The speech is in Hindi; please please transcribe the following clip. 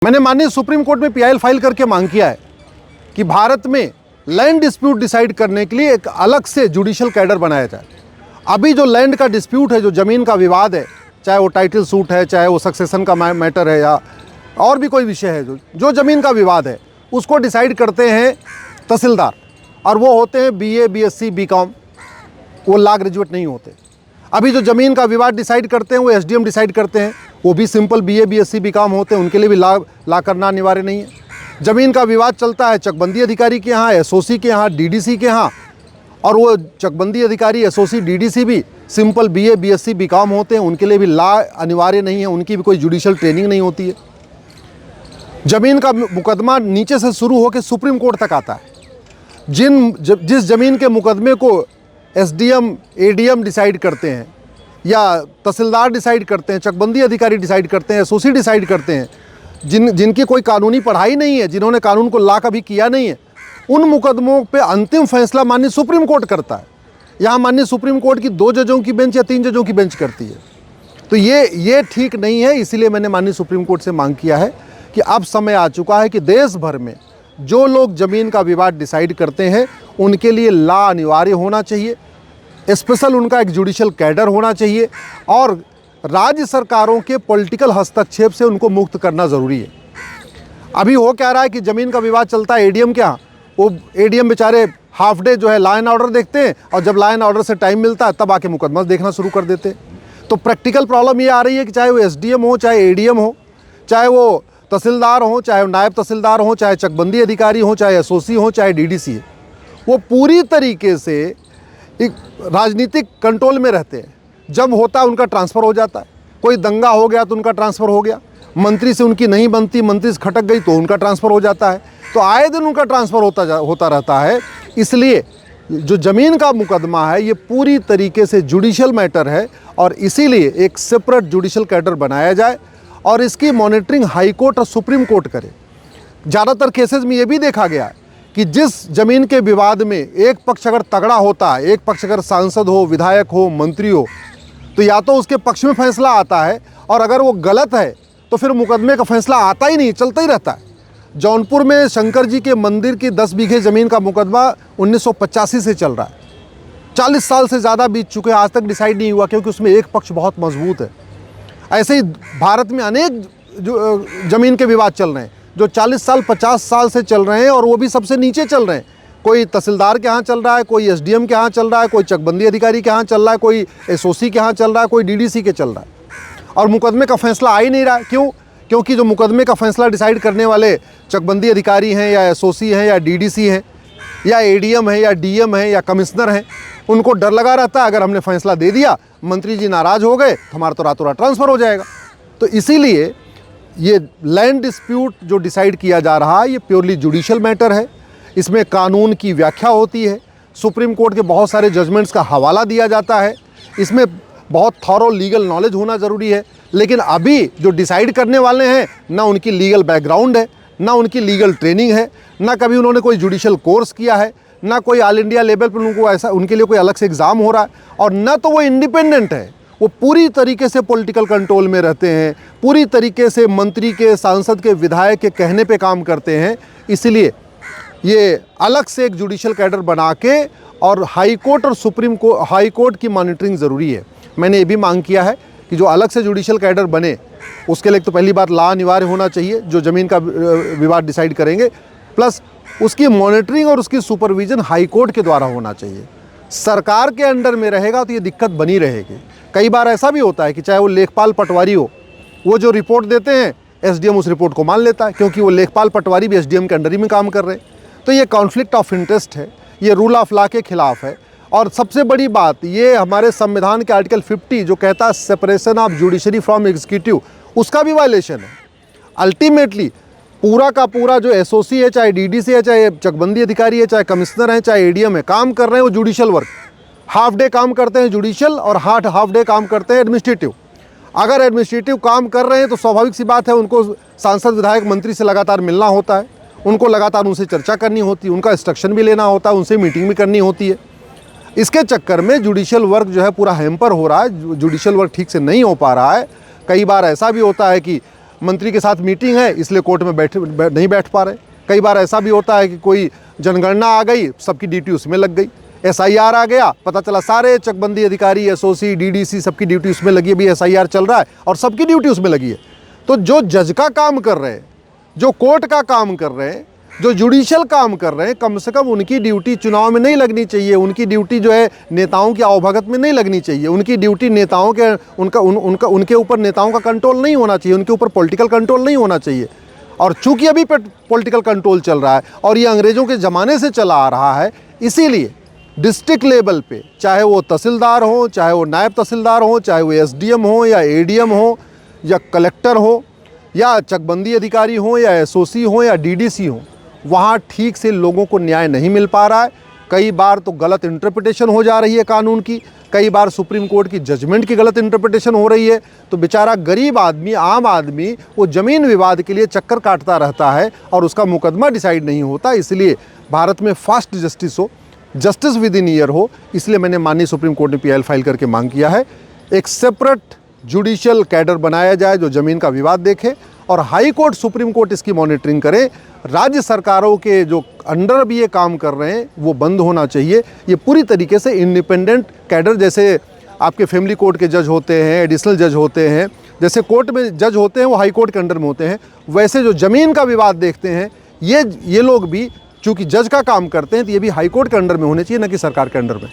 मैंने माननीय सुप्रीम कोर्ट में पीआईएल फाइल करके मांग किया है कि भारत में लैंड डिस्प्यूट डिसाइड करने के लिए एक अलग से जुडिशियल कैडर बनाया जाए। अभी जो लैंड का डिस्प्यूट है, जो ज़मीन का विवाद है, चाहे वो टाइटल सूट है, चाहे वो सक्सेशन का मैटर है या और भी कोई विषय है, जो ज़मीन का विवाद है उसको डिसाइड करते हैं तहसीलदार, और वो होते हैं बीए, बीएससी, बीकॉम, वो लॉ ग्रेजुएट नहीं होते। अभी जो ज़मीन का विवाद डिसाइड करते हैं वो एसडीएम डिसाइड करते हैं, वो भी सिंपल बीए, बीएससी, बीकॉम होते हैं, उनके लिए भी लॉ करना अनिवार्य नहीं है। ज़मीन का विवाद चलता है चकबंदी अधिकारी के यहाँ, एसओसी के यहाँ, डीडीसी के यहाँ, और वो चकबंदी अधिकारी, एसओसी, डीडीसी भी सिंपल बीए, बीएससी, बीकॉम होते हैं, उनके लिए भी लॉ अनिवार्य नहीं है, उनकी भी कोई जुडिशियल ट्रेनिंग नहीं होती है। ज़मीन का मुकदमा नीचे से शुरू होकर सुप्रीम कोर्ट तक आता है। जिस ज़मीन के मुकदमे को एसडीएम, एडीएम डिसाइड करते हैं या तहसीलदार डिसाइड करते हैं, चकबंदी अधिकारी डिसाइड करते हैं, एसओसी डिसाइड करते हैं, जिनकी कोई कानूनी पढ़ाई नहीं है, जिन्होंने कानून को लॉ कभी किया नहीं है, उन मुकदमों पे अंतिम फैसला माननीय सुप्रीम कोर्ट करता है। यहाँ माननीय सुप्रीम कोर्ट की 2 जजों की बेंच या 3 जजों की बेंच करती है। तो ये ठीक नहीं है। इसीलिए मैंने माननीय सुप्रीम कोर्ट से मांग किया है कि अब समय आ चुका है कि देश भर में जो लोग ज़मीन का विवाद डिसाइड करते हैं उनके लिए लॉ अनिवार्य होना चाहिए, स्पेशल उनका एक जुडिशियल कैडर होना चाहिए, और राज्य सरकारों के पॉलिटिकल हस्तक्षेप से उनको मुक्त करना ज़रूरी है। अभी हो क्या रहा है कि ज़मीन का विवाद चलता है एडीएम के यहाँ, वो एडीएम बेचारे हाफ डे जो है लॉ एंड ऑर्डर देखते हैं, और जब लॉ एंड ऑर्डर से टाइम मिलता है तब आके मुकदमा देखना शुरू कर देते हैं। तो प्रैक्टिकल प्रॉब्लम ये आ रही है कि चाहे वो एसडीएम हो, चाहे एडीएम हो, चाहे वो तहसीलदार हो, चाहे नायब तहसीलदार हो, चाहे चकबंदी अधिकारी हो, चाहे एसओसी हो, चाहे डीडीसी है, वो पूरी तरीके से एक राजनीतिक कंट्रोल में रहते हैं। जब होता है उनका ट्रांसफ़र हो जाता है, कोई दंगा हो गया तो उनका ट्रांसफ़र हो गया, मंत्री से उनकी नहीं बनती, मंत्री से खटक गई तो उनका ट्रांसफ़र हो जाता है। तो आए दिन उनका ट्रांसफ़र होता रहता है। इसलिए जो ज़मीन का मुकदमा है ये पूरी तरीके से जुडिशियल मैटर है, और इसीलिए एक सेपरेट जुडिशियल कैडर बनाया जाए और इसकी मॉनिटरिंग हाई कोर्ट और सुप्रीम कोर्ट करे। ज़्यादातर केसेस में ये भी देखा गया है कि जिस ज़मीन के विवाद में एक पक्ष अगर तगड़ा होता है, एक पक्ष अगर सांसद हो, विधायक हो, मंत्री हो, तो या तो उसके पक्ष में फैसला आता है, और अगर वो गलत है तो फिर मुकदमे का फैसला आता ही नहीं, चलता ही रहता है। जौनपुर में शंकर जी के मंदिर की 10 बीघे ज़मीन का मुकदमा 1985 से चल रहा है, 40 साल से ज़्यादा बीत चुके हैं, आज तक डिसाइड नहीं हुआ, क्योंकि उसमें एक पक्ष बहुत मजबूत है। ऐसे ही भारत में अनेक जो ज़मीन के विवाद चल रहे हैं जो 40 साल, 50 साल से चल रहे हैं, और वो भी सबसे नीचे चल रहे हैं। कोई तहसीलदार के यहाँ चल रहा है, कोई एसडीएम के यहाँ चल रहा है, कोई चकबंदी अधिकारी के यहाँ चल रहा है, कोई एसओसी के यहाँ चल रहा है, कोई डीडीसी के चल रहा है, और मुकदमे का फैसला आ ही नहीं रहा है। क्यों? क्योंकि जो मुकदमे का फैसला डिसाइड करने वाले चकबंदी अधिकारी हैं या एसओसी हैं या डीडीसी हैं या एडीएम है या डीएम है या कमिश्नर हैं, उनको डर लगा रहता है अगर हमने फैसला दे दिया, मंत्री जी नाराज़ हो गए तो हमारा तो रातों रात ट्रांसफ़र हो जाएगा। तो इसीलिए ये लैंड डिस्प्यूट जो डिसाइड किया जा रहा है ये प्योरली जुडिशियल मैटर है। इसमें कानून की व्याख्या होती है, सुप्रीम कोर्ट के बहुत सारे जजमेंट्स का हवाला दिया जाता है, इसमें बहुत थॉरो लीगल नॉलेज होना ज़रूरी है। लेकिन अभी जो डिसाइड करने वाले हैं ना उनकी लीगल बैकग्राउंड है, ना उनकी लीगल ट्रेनिंग है, ना कभी उन्होंने कोई जुडिशियल कोर्स किया है, ना कोई ऑल इंडिया लेवल पर उनको ऐसा उनके लिए कोई अलग से एग्ज़ाम हो रहा है, और ना तो वो इंडिपेंडेंट है। वो पूरी तरीके से पॉलिटिकल कंट्रोल में रहते हैं, पूरी तरीके से मंत्री के, सांसद के, विधायक के कहने पे काम करते हैं। इसलिए ये अलग से एक जुडिशियल कैडर बना के और हाई कोर्ट और हाई कोर्ट की मॉनिटरिंग ज़रूरी है। मैंने ये भी मांग किया है कि जो अलग से जुडिशियल कैडर बने उसके लिए तो पहली बात लॉ अनिवार्य होना चाहिए, जो ज़मीन का विवाद डिसाइड करेंगे, प्लस उसकी मॉनिटरिंग और उसकी सुपरविज़न हाई कोर्ट के द्वारा होना चाहिए। सरकार के अंडर में रहेगा तो ये दिक्कत बनी रहेगी। कई बार ऐसा भी होता है कि चाहे वो लेखपाल पटवारी हो, वो जो रिपोर्ट देते हैं एसडीएम उस रिपोर्ट को मान लेता है, क्योंकि वो लेखपाल पटवारी भी एसडीएम के अंडर ही में काम कर रहे हैं। तो ये कॉन्फ्लिक्ट ऑफ इंटरेस्ट है, ये रूल ऑफ लॉ के खिलाफ है। और सबसे बड़ी बात ये हमारे संविधान के आर्टिकल 50 जो कहता है separation of judiciary from executive, उसका भी वायलेशन है। अल्टीमेटली पूरा का पूरा जो एसओसी है, चाहे डीडीसी है, चाहे चकबंदी अधिकारी है, चाहे कमिश्नर है, चाहे एडीएम है, काम कर रहे हैं वो जुडिशियल वर्क, हाफ डे काम करते हैं जुडिशियल और हाफ डे काम करते हैं एडमिनिस्ट्रेटिव। अगर एडमिनिस्ट्रेटिव काम कर रहे हैं तो स्वाभाविक सी बात है उनको सांसद, विधायक, मंत्री से लगातार मिलना होता है, उनको लगातार उनसे चर्चा करनी होती है, उनका इंस्ट्रक्शन भी लेना होता है, उनसे मीटिंग भी करनी होती है। इसके चक्कर में जुडिशियल वर्क जो है पूरा हैम्पर हो रहा है, जुडिशियल वर्क ठीक से नहीं हो पा रहा है। कई बार ऐसा भी होता है कि मंत्री के साथ मीटिंग है इसलिए कोर्ट में नहीं बैठ पा रहे। कई बार ऐसा भी होता है कि कोई जनगणना आ गई, सबकी ड्यूटी उसमें लग गई। SIR आ गया, पता चला सारे चकबंदी अधिकारी, SOC, DDC सबकी ड्यूटी उसमें लगी है। अभी SIR चल रहा है और सबकी ड्यूटी उसमें लगी है। तो जो जज का काम कर रहे हैं, जो कोर्ट का काम कर रहे हैं, जो जुडिशियल काम कर रहे हैं, कम से कम उनकी ड्यूटी चुनाव में नहीं लगनी चाहिए। उनकी ड्यूटी जो है नेताओं की आवभगत में नहीं लगनी चाहिए। उनकी ड्यूटी नेताओं के उनके ऊपर नेताओं का कंट्रोल नहीं होना चाहिए, उनके ऊपर पॉलिटिकल कंट्रोल नहीं होना चाहिए। और चूंकि अभी पॉलिटिकल कंट्रोल चल रहा है और ये अंग्रेज़ों के ज़माने से चला आ रहा है, इसीलिए डिस्ट्रिक्ट लेवल पे, चाहे वो तहसीलदार हो, चाहे वो नायब तहसीलदार हो, चाहे वो SDM हो या ADM हो या कलेक्टर हो या चकबंदी अधिकारी हो या SOC हो या DDC हो, वहाँ ठीक से लोगों को न्याय नहीं मिल पा रहा है। कई बार तो गलत इंटरप्रिटेशन हो जा रही है कानून की, कई बार सुप्रीम कोर्ट की जजमेंट की गलत इंटरप्रिटेशन हो रही है। तो बेचारा गरीब आदमी, आम आदमी वो ज़मीन विवाद के लिए चक्कर काटता रहता है और उसका मुकदमा डिसाइड नहीं होता। इसलिए भारत में फास्ट जस्टिस हो, जस्टिस विद इन ईयर हो, इसलिए मैंने माननीय सुप्रीम कोर्ट में PIL फाइल करके मांग किया है। एक सेपरेट जुडिशियल कैडर बनाया जाए जो ज़मीन का विवाद देखे और हाई कोर्ट, सुप्रीम कोर्ट इसकी मॉनिटरिंग करे। राज्य सरकारों के जो अंडर भी ये काम कर रहे हैं वो बंद होना चाहिए। ये पूरी तरीके से इंडिपेंडेंट कैडर, जैसे आपके फैमिली कोर्ट के जज होते हैं, एडिशनल जज होते हैं, जैसे कोर्ट में जज होते हैं वो हाई कोर्ट के अंडर में होते हैं, वैसे जो ज़मीन का विवाद देखते हैं ये लोग भी चूँकि जज का काम करते हैं तो ये भी हाई कोर्ट के अंडर में होने चाहिए, न कि सरकार के अंडर में।